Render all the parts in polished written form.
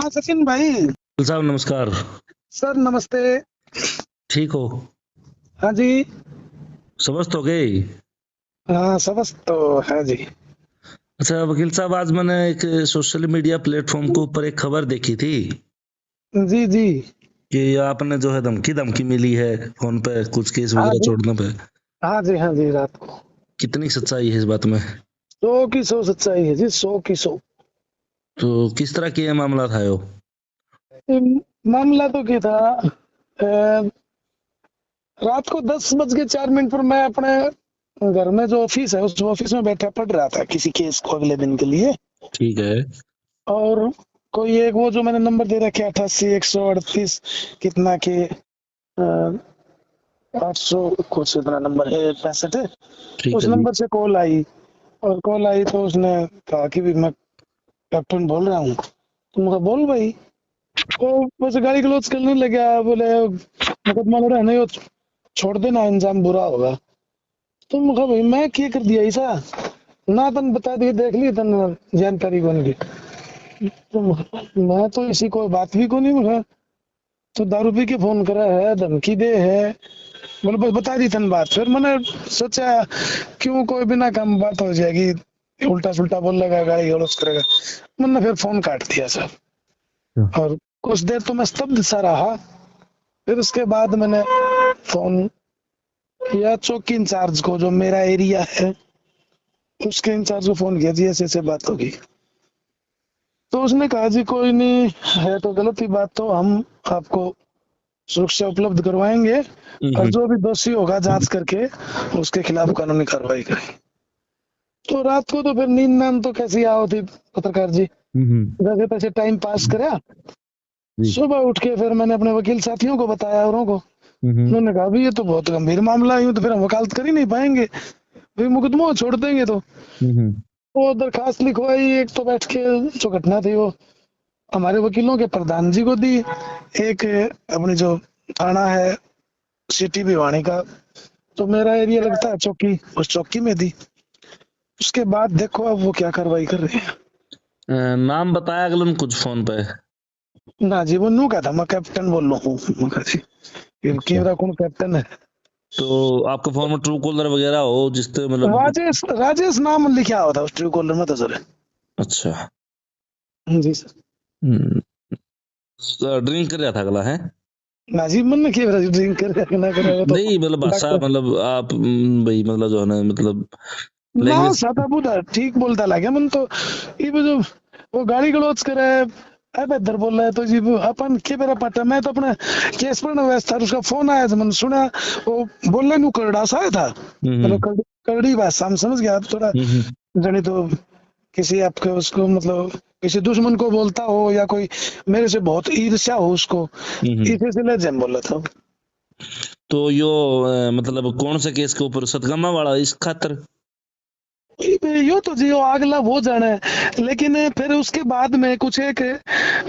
हाँ सचिन भाई। साहब नमस्कार। सर नमस्ते। ठीक हो? हाँ जी। समझ तो गए। हाँ समझ तो है जी। अच्छा वकील साहब, आज मैंने एक सोशल मीडिया प्लेटफॉर्म के ऊपर एक खबर देखी थी जी जी। कि आपने जो है धमकी धमकी मिली है फोन पे कुछ केस हाँ वगैरह जी। छोड़ने पे। हाँ जी हाँ जी रात को। कितनी सच्चाई है इस बात में? 100 की 100 सच्चाई है जी, 100 की 100। तो किस तरह की ये मामला था यो? मामला तो क्या था, रात को 10 बज के 4 मिनट पर मैं अपने घर में जो ऑफिस है उस ऑफिस में बैठा पढ़ रहा था किसी केस को अगले दिन के लिए। ठीक है। और कोई एक वो जो मैंने नंबर दे रखे 88 138 कितना के 800 कुछ इतना नंबर है 65 है। ठीक उस है जी। नंबर से कॉल आई। और कॉल आई तो उसने कहा कि भी मैं कैप्टन बोल रहा हूँ। तो मैं कहा, बोल भाई। वो बस गाड़ी क्लोज करने लगा, बोले मुकदमा लड़ा है नहीं वो छोड़ देना, अंजाम बुरा होगा। तो मैं कहा भाई मैं क्या कर दिया ऐसा, ना तन बता दिए देख ली तन जानकारी कौन की। तो मैं तो इसी कोई बात भी को नहीं। मैं तो दारू पी के फोन करा है, धमकी दे है, बोले बस बता दी तन बात। फिर मैंने सोचा क्यों कोई बिना काम बात हो जाएगी, उल्टा सुल्टा बोलेगा गाली गलौज करेगा। मैंने फिर फोन काट दिया सर। और कुछ देर तो मैं स्तब्ध सा रहा। फिर उसके बाद मैंने फोन किया चौकी इंचार्ज को जो मेरा एरिया है, उसके इंचार्ज को फोन किया जी ऐसे ऐसे बात होगी। तो उसने कहा जी कोई नहीं है तो गलत ही बात, तो हम आपको सुरक्षा उपलब्ध करवाएंगे और हम्म। जो भी दोषी होगा जांच करके उसके खिलाफ कानूनी कार्रवाई करें। तो रात को तो फिर नींद नाम तो कैसी आओ थी पत्रकार जी, हम्म। जैसे तैसे टाइम पास करा। जी। सुबह उठ के फिर मैंने अपने वकील साथियों को बताया औरों को। हम्म। उन्होंने कहा भी ये तो बहुत गंभीर मामला है, यूं तो फिर हम वकालत कर ही नहीं पाएंगे, फिर मुकदमा छोड़ देंगे। तो हम्म। वो दरखास्त लिखवाई, एक तो बैठ के जो घटना थी वो हमारे वकीलों के प्रधान जी को दी, एक अपनी जो थाना है सिटी भिवानी का, तो मेरा एरिया लगता है चौकी, उस चौकी में दी। उसके बाद देखो अब वो क्या कार्रवाई कर रहे हैं। नाम बताया अगलन कुछ फोन पे? ना जी वो नू का था, मैं कैप्टन बोल रहा हूँ। मैं कहा जी ये अच्छा। केवरा कौन कैप्टन है। तो आपके फोन में ट्रू कॉलर वगैरह हो जिससे मतलब? राजेश राजेश नाम लिखा होता उस ट्रू कॉलर में तो सर। अच्छा। जी सर। हम्म। ड्रिंक कर रहा था अगला है? ना जी मन में क्या ड्रिंक करे ना करे वो तो नहीं मतलब भाषा डॉक्टर। मतलब आप भाई मतलब जो है ना मतलब ना लैंग्वेज। सादा बुधा ठीक बोलता लगे मन तो। ये जो वो गाली गलौज करे अब इधर बोल रहा है तो जी वो अपन के मेरा पता, मैं तो अपने केस पर व्यस्त था, उसका फोन आया तो मैंने सुना वो बोलने नु करड़ा सा आया था। मतलब हम्म। करड़ी भाषा हम समझ गया थोड़ा। हम्म। जनी तो किसी आपके उसको मतलब किसी दुश्मन को बोलता हो या कोई मेरे से बहुत ईर्ष्या हो उसको, हम्म। इसी से जम बोला था। तो यो मतलब कौन से केस के ऊपर? सतगमा वाला इस खातर? यो तो जी वो अगला वो जाने है। लेकिन फिर उसके बाद में कुछ एक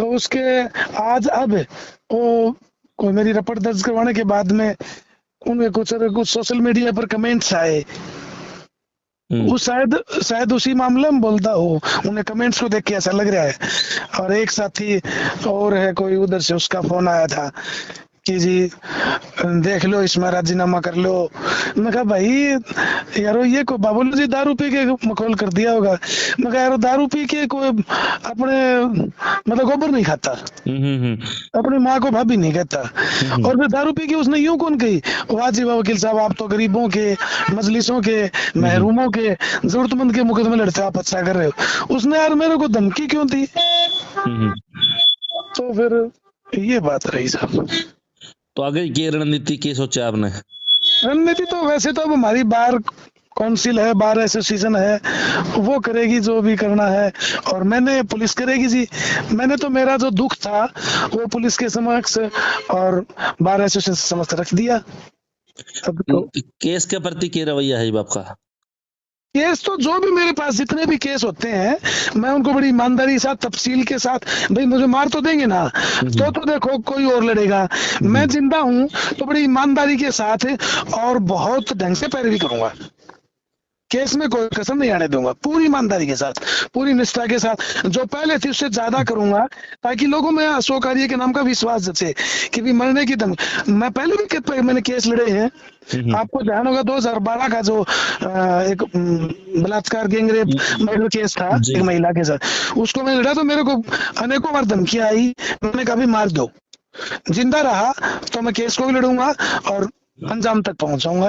उसके आज अब वो कोई मेरी रिपोर्ट दर्ज करवाने के बाद में उनके कुछ कुछ सोशल मीडिया पर कमेंट्स आए। हम्म। वो शायद शायद उसी मामले में बोलता हो, उन्हें कमेंट्स को देख के ऐसा लग रहा है। और एक साथी और है कोई उधर से उसका फोन आया था कि जी देख लो इसमें राजीनामा कर लो। मैं कहा भाई यारो ये को बाबूल जी दारू पी के मखौल कर दिया होगा। मैं कहा यारो दारू पी के कोई अपने मतलब गोबर नहीं खाता, हम्म। अपनी माँ को भाभी नहीं कहता। हम्म। और फिर दारू पी के उसने यूं कौन कही, वाह जी वाह वकील साहब आप तो गरीबों के, मजलिसों के, हम्म। महरूमों के, जरूरतमंद के मुकदमे लड़ते हो, आप अच्छा कर रहे हो। उसने यार मेरे को धमकी क्यों दी। हम्म। तो फिर ये बात रही साहब। तो आगे की रणनीति की सोचा आपने? रणनीति तो वैसे तो अब हमारी बार काउंसिल है, बार एसोसिएशन है, वो करेगी जो भी करना है। और मैंने पुलिस करेगी जी। मैंने तो मेरा जो दुख था वो पुलिस के समक्ष और बार एसोसिएशन के समक्ष रख दिया। अब तो केस के प्रति क्या रवैया है आपका? केस तो जो भी मेरे पास जितने भी केस होते हैं मैं उनको बड़ी ईमानदारी के साथ तफसील के साथ, भाई मुझे मार तो देंगे ना तो देखो कोई और लड़ेगा। मैं जिंदा हूं तो बड़ी ईमानदारी के साथ और बहुत ढंग से पैरवी करूंगा। केस में कोई कसर नहीं आने दूंगा, पूरी ईमानदारी के साथ, पूरी निष्ठा के साथ, जो पहले थी उससे ज्यादा करूंगा, ताकि लोगों में अशोक कार्य के नाम का विश्वास जचे कि भी मरने की दम। मैं पहले भी मैंने केस लड़े हैं, आपको ध्यान होगा 2012 का जो एक बलात्कार गैंगरेप मर्डर केस था जी। एक महिला के साथ, उसको मैं लड़ा तो मेरे को अनेकों बार धमकियां आई, मैंने कहा भी मार दो, जिंदा रहा तो मैं केस को भी लड़ूंगा और अंजाम तक पहुंचाऊंगा।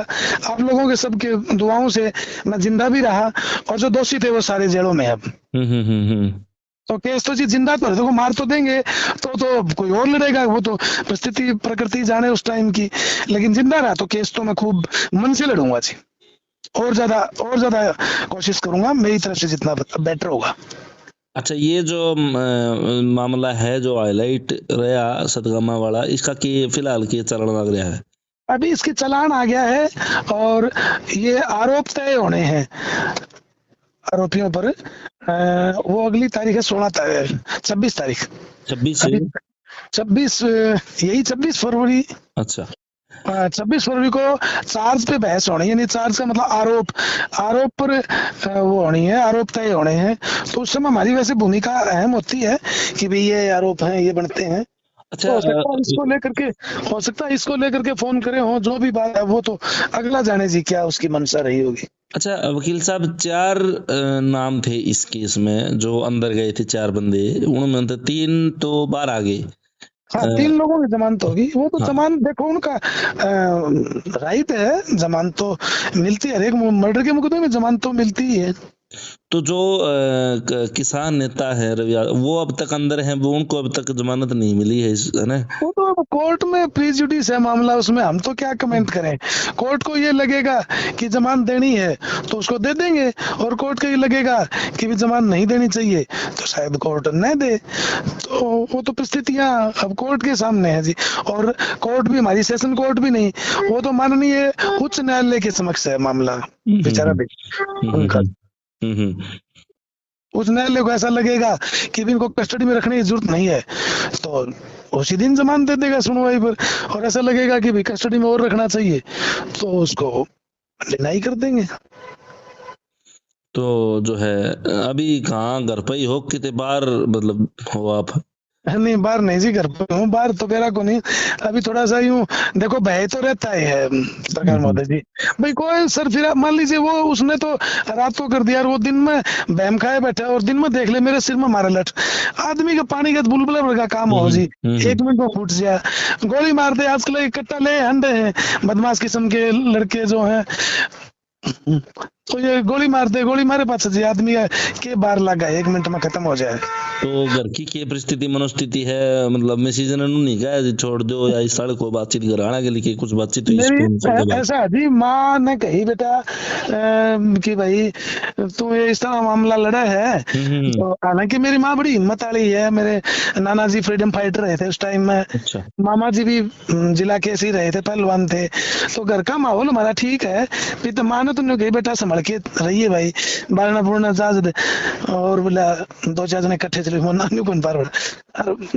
आप लोगों के सबके दुआओं से मैं जिंदा भी रहा, और जो दोषी थे वो सारे जेलों में हैं अब। तो केस तो जी जिंदा तो है, देखो मार तो देंगे तो कोई और लड़ेगा, वो तो परिस्थिति प्रकृति जाने उस टाइम की, लेकिन जिंदा रहा तो केस तो मैं खूब मन से लड़ूंगा जी, और ज्यादा कोशिश करूंगा मेरी तरफ से जितना बेटर होगा। अच्छा, ये जो मामला है जो हाईलाइट रहा सतगामा वाला, इसका की फिलहाल की चलन लग रहा है? अभी इसकी चालान आ गया है और ये आरोप तय होने हैं आरोपियों पर। वो अगली तारीख है 26 तारीख 26 अभी 26 यही 26 फरवरी। अच्छा, 26 फरवरी को चार्ज पे बहस होनी है, यानी चार्ज का मतलब आरोप पर वो होनी है, आरोप तय होने हैं। तो उस समय हमारी वैसे भूमिका अहम होती है कि भाई ये आरोप हैं, ये बनते हैं। अच्छा। तो हो सकता है इसको लेकर के फोन करे हो, जो भी बात है वो तो अगला जाने जी क्या उसकी मंशा रही होगी। अच्छा वकील साहब, 4 नाम थे इस केस में जो अंदर गए थे, 4 बंदे, उनमें से 3 तो बाहर आ गए। हाँ, 3 लोगों की जमानत होगी, वो तो हाँ। जमानत देखो उनका राइट है, जमानत तो मिलती है, हर एक मर्डर के मुकदमे में जमानत तो मिलती ही है। तो जो किसान नेता है रवि यादव, वो अब तक अंदर हैं, वो उनको अब तक जमानत नहीं मिली है ना? वो तो अब कोर्ट में प्रीजुडिस है मामला, उसमें हम तो क्या कमेंट करें। कोर्ट को ये लगेगा कि जमानत देनी है तो उसको दे देंगे, और कोर्ट को ये लगेगा कि भी जमानत नहीं देनी चाहिए तो शायद कोर्ट न दे। तो वो तो परिस्थितियां अब कोर्ट के सामने है जी, और कोर्ट भी हमारी सेशन कोर्ट भी नहीं, वो तो माननीय उच्च न्यायालय के समक्ष है मामला बेचारा उनका। उच्च न्यायालय को ऐसा लगेगा कि भी इनको कस्टडी में रखने की जरूरत नहीं है तो उसी दिन जमानत दे देगा सुनवाई पर, और ऐसा लगेगा कि भी कस्टडी में और रखना चाहिए तो उसको डिनाई कर देंगे। तो जो है अभी कहाँ, घर पे ही हो कितने बार मतलब हो आप? नहीं, बाहर नहीं जी, घर पे हूँ, बाहर तो मेरा को नहीं। अभी थोड़ा सा यूं देखो भय तो रहता ही है सरकार महोदय जी, भाई कोई सर फिर मान लीजिए वो उसने तो रात को कर दिया, और वो दिन में बहम खाए बैठा, और दिन में देख ले मेरे सिर में मारा लठ, आदमी का पानी का बुलबुला भर का काम हो जी, 1 मिनट में फूट जाए, गोली मार दे। आजकल एक कट्टा ले हंडे हैं बदमाश किस्म के लड़के जो हैं, तो ये गोली मार दे, गोली मारे पास जी आदमी के बार लगा 1 मिनट में खत्म हो जाए। तो घर की क्या परिस्थिति मनोस्थिति है, मतलब मिसेज ने नहीं कहा जी छोड़ दो या इस सड़क को बातचीत कराना के लिए, कुछ बातचीत हुई मेरी ऐसा जी, माँ ने कही बेटा कि भाई तू ये इस तरह मामला लड़ा है, तो हालांकि मेरी माँ बड़ी हिम्मत वाली है, मेरे नाना जी फ्रीडम फाइटर रहे थे उस टाइम में। अच्छा। मामा जी भी जिला केस ही रहे थे, पहलवान थे, तो घर का माहौल हमारा ठीक है। फिर तो माँ ने तुमने कही बेटा संभल के रहिए भाई, बारना बुरना जाज दे, और बोला 2-4 जने इकट्ठे चले, नानी कौन पार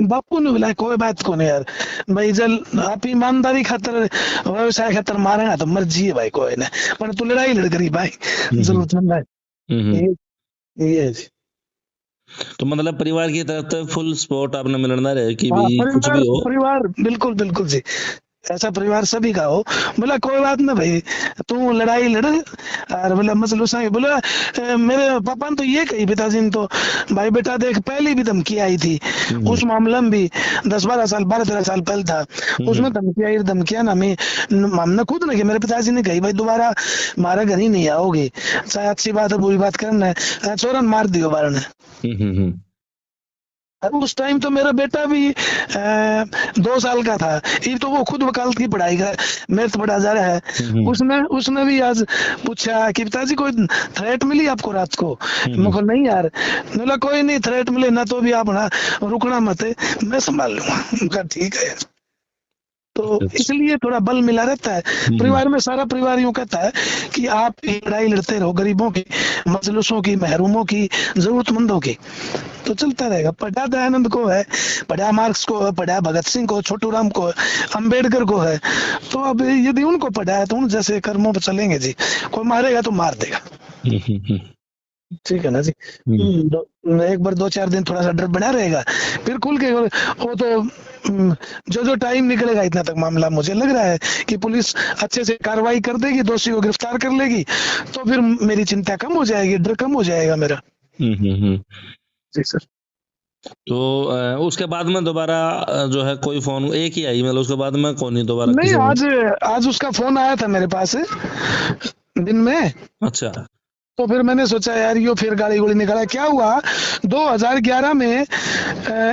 बापू ने बोला कोई बात को नहीं यार भाई, जल आप ईमानदारी खातर व्यवसाय खातर मारे ना तो मर्जी है भाई, कोई ना, पर तू लड़ाई लड़ करी भाई, जरूरतमंद है ये है जी। तो मतलब परिवार की तरफ से फुल सपोर्ट आपने मिलना रहे कि भी कुछ भी हो। परिवार बिल्कुल बिल्कुल जी, ऐसा परिवार सभी का हो। बोला कोई बात ना भाई, तू लड़ाई लड़, और बोला मसलू साहब बोला मेरे पापा ने तो ये कही पिताजी ने तो, भाई बेटा देख पहली भी धमकी आई थी उस मामले में भी 10-12 साल 12-13 साल पहले था, उसमें धमकी आई, धमकियां ना हमने खुद ने, मेरे पिताजी ने कही भाई दोबारा हमारे घर ही नहीं आओगे, चाहे अच्छी बात है बुरी बात करना है, चोरन मार दियो बार ने। उस टाइम तो मेरा बेटा भी 2 साल का था, ये तो वो खुद वकालत की पढ़ाई का मैथ पढ़ा जा रहा है। उसने भी आज पूछा कि पिताजी कोई थ्रेट मिली आपको रात को? मैं कहा नहीं यार। बोला कोई नहीं, थ्रेट मिले ना तो भी आप ना रुकना मत, मैं संभाल लूंगा। ठीक है यार, तो इसलिए थोड़ा बल मिला रहता है परिवार में। सारा परिवार यूं कहता है कि आप लड़ाई लड़ते रहो, गरीबों की, मजलूसों की, महरूमों की, जरूरतमंदों की, तो चलता रहेगा। पढ़ा दयानंद को है, पढ़ा मार्क्स को है, पढ़ा भगत सिंह को, छोटू राम को है, अम्बेडकर को है, तो अब यदि उनको पढ़ा है तो उन जैसे कर्मों पर चलेंगे जी। कोई मारेगा तो मार देगा। हम्म। ठीक है ना जी। एक बार 2-4 दिन थोड़ा सा डर बना रहेगा, फिर खुल के वो तो जो जो टाइम निकलेगा इतना तक मामला मुझे लग रहा है कि पुलिस अच्छे से कार्रवाई कर देगी, दोषी को गिरफ्तार कर लेगी, तो फिर मेरी चिंता कम हो जाएगी, डर कम हो जाएगा मेरा। हम्म। जी सर। तो उसके बाद में दोबारा जो है कोई फोन एक ही आई, मतलब उसके बाद में कौन नहीं दोबारा नहीं, किसी ने? आज आज उसका फोन आया था मेरे पास दिन में। अच्छा। तो फिर मैंने सोचा यार यो फिर गाली गोली निकाला, क्या हुआ 2011 में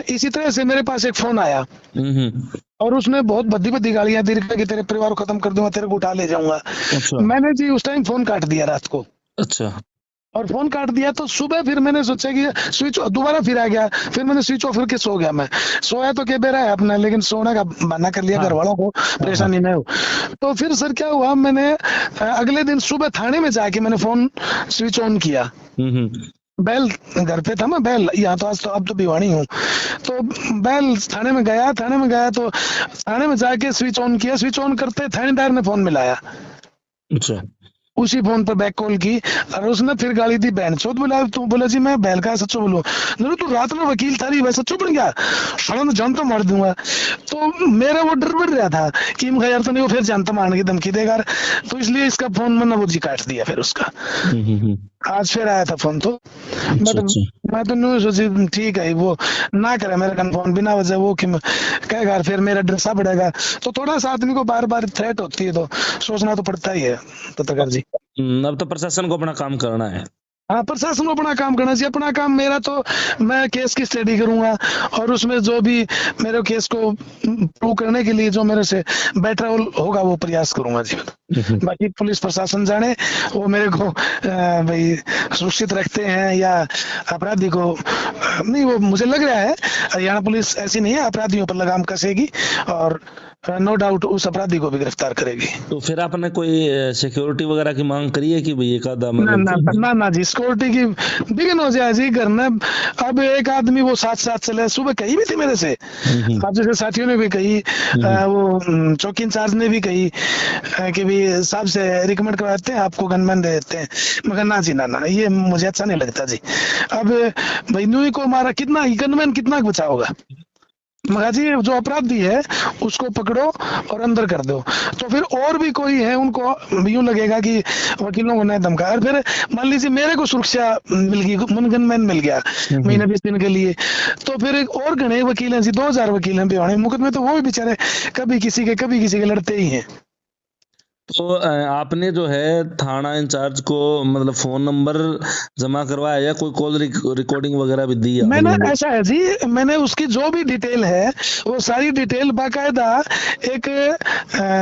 इसी तरह से मेरे पास एक फोन आया हम्म। और उसने बहुत भद्दी भद्दी गालियां दी कि तेरे परिवार को खत्म कर दूंगा, तेरे को उठा ले जाऊंगा। अच्छा। मैंने जी उस टाइम फोन काट दिया रात को, अच्छा। और फोन काट दिया तो सुबह फिर मैंने सोचा कि स्विच दोबारा फिर आ गया, फिर मैंने स्विच ऑफ करके सो गया। मैं सोया तो क्या बेरा है अपना, लेकिन सोने का बहाना कर लिया हाँ घर वालों को हाँ हाँ। परेशानी न हो। तो फिर सर क्या हुआ, मैंने अगले दिन सुबह थाने में जाके मैंने फोन स्विच ऑन किया। हम्म। बैल घर पे था, मैं बैल यहाँ तो आज तो अब तो भिवानी हूँ। तो बैल थाने में गया, तो थाने में जाके स्विच ऑन किया, स्विच ऑन करते थानेदार ने फोन मिलाया, अच्छा। उसी फोन पर बैक कॉल की, और उसने फिर गाली दी बहन चोद। बोला तू, बोला जी मैं बैल का सच्चो बोलूं, नहीं तू रात में वकील था रही, वैसे चुप बन गया, साला मैं जानता मार दूंगा। तो मेरा वो डर बढ़ रहा था कि मैं यार तो नहीं वो फिर जानता मारने की धमकी देगा, तो इसलिए इसका फोन मैंने वो जी काट दिया फिर उसका। हम्म। आज फिर आया था फोन तो अच्छा बट अच्छा। मैं तो नहीं सोची ठीक है वो ना करे मेरे कन फोन बिना वजह, वो कि कहेगा फिर मेरा ड्रेसा बढ़ेगा। तो थोड़ा सा आदमी को बार बार थ्रेट होती है तो सोचना तो पड़ता ही है पत्रकार जी। अब तो प्रशासन को अपना काम करना है। हाँ, प्रशासन को अपना काम करना चाहिए। अपना काम मेरा तो मैं केस की स्टडी करूंगा, और उसमें जो भी मेरे केस को प्रूव करने के लिए जो मेरे से बेटर होगा वो प्रयास करूंगा जी। बाकी पुलिस प्रशासन जाने वो मेरे को भाई सुरक्षित रखते हैं या अपराधी को नहीं, वो मुझे लग रहा है हरियाणा पुलिस ऐसी नहीं है, अपराधियों पर लगाम कसेगी और नो डाउट उस अपराधी को भी गिरफ्तार करेगी। तो फिर आपने कोई सिक्योरिटी वगैरह की मांग करी है कि भाई एक आधा ना ना मतलब? ना ना जी, सिक्योरिटी की बिगिन हो जाए जी घर में। अब एक आदमी वो साथ साथ चले, सुबह कही भी थी मेरे से, हम्म। आप जैसे साथियों ने भी कही, वो चौकी इंचार्ज ने भी कही कि भी साहब से रिकमेंड करवाते हैं आपको गनमैन दे देते हैं। मगर ना जी, ना ये मुझे अच्छा नहीं लगता जी। अब भाई न्यू को मारा, कितना गनमैन कितना बचाओगा। मगर जी जो अपराधी है उसको पकड़ो और अंदर कर दो, तो फिर और भी कोई है उनको यूं लगेगा कि वकीलों को नहीं धमका, और फिर मान लीजिए मेरे को सुरक्षा मिल गई, गनमैन मिल गया महीने 20 दिन के लिए, तो फिर एक और घने वकील हैं जी, 2000 वकील हैं भिवानी मुकदमे, तो वो भी बेचारे कभी किसी के लड़ते ही हैं। तो आपने जो है थाना इंचार्ज को मतलब फोन नंबर जमा करवाया या कोई कॉल रिकॉर्डिंग वगैरह भी दी आपने? मैंने ऐसा है जी, मैंने उसकी जो भी डिटेल है वो सारी डिटेल बाकायदा एक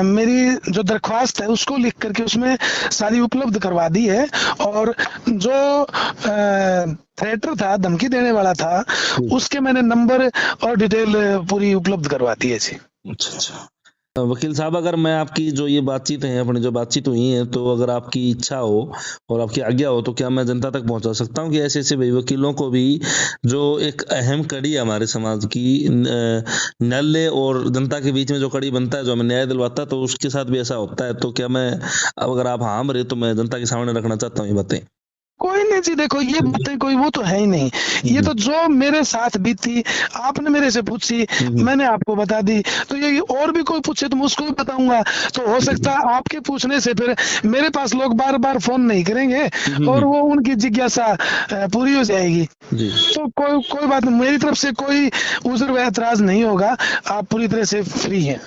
मेरी जो दरख्वास्त है उसको लिख करके उसमें सारी उपलब्ध करवा दी है, और जो थ्रेटर था, धमकी देने वाला था, उसके मैंने नंबर और डिटेल पूरी उपलब्ध करवा दी है जी। अच्छा अच्छा। वकील साहब, अगर मैं आपकी जो ये बातचीत है, अपनी जो बातचीत हुई है, तो अगर आपकी इच्छा हो और आपकी आज्ञा हो तो क्या मैं जनता तक पहुंचा सकता हूं कि ऐसे ऐसे भाई वकीलों को भी, जो एक अहम कड़ी है हमारे समाज की, न्यायालय और जनता के बीच में जो कड़ी बनता है, जो हमें न्याय दिलवाता है, तो उसके साथ भी ऐसा होता है, तो क्या मैं, अब अगर आप हाँ भरे तो मैं जनता के सामने रखना चाहता हूँ ये बातें। कोई नहीं जी, देखो ये बातें कोई वो तो है ही नहीं, ये तो जो मेरे साथ बीती आपने मेरे से पूछी, मैंने आपको बता दी, तो ये और भी कोई पूछे तो मैं उसको भी बताऊंगा। तो हो सकता है आपके पूछने से फिर मेरे पास लोग बार बार फोन नहीं करेंगे और वो उनकी जिज्ञासा पूरी हो जाएगी। जी। तो कोई बात नहीं, मेरी तरफ से कोई उज़्र व एतराज नहीं होगा, आप पूरी तरह से फ्री हैं।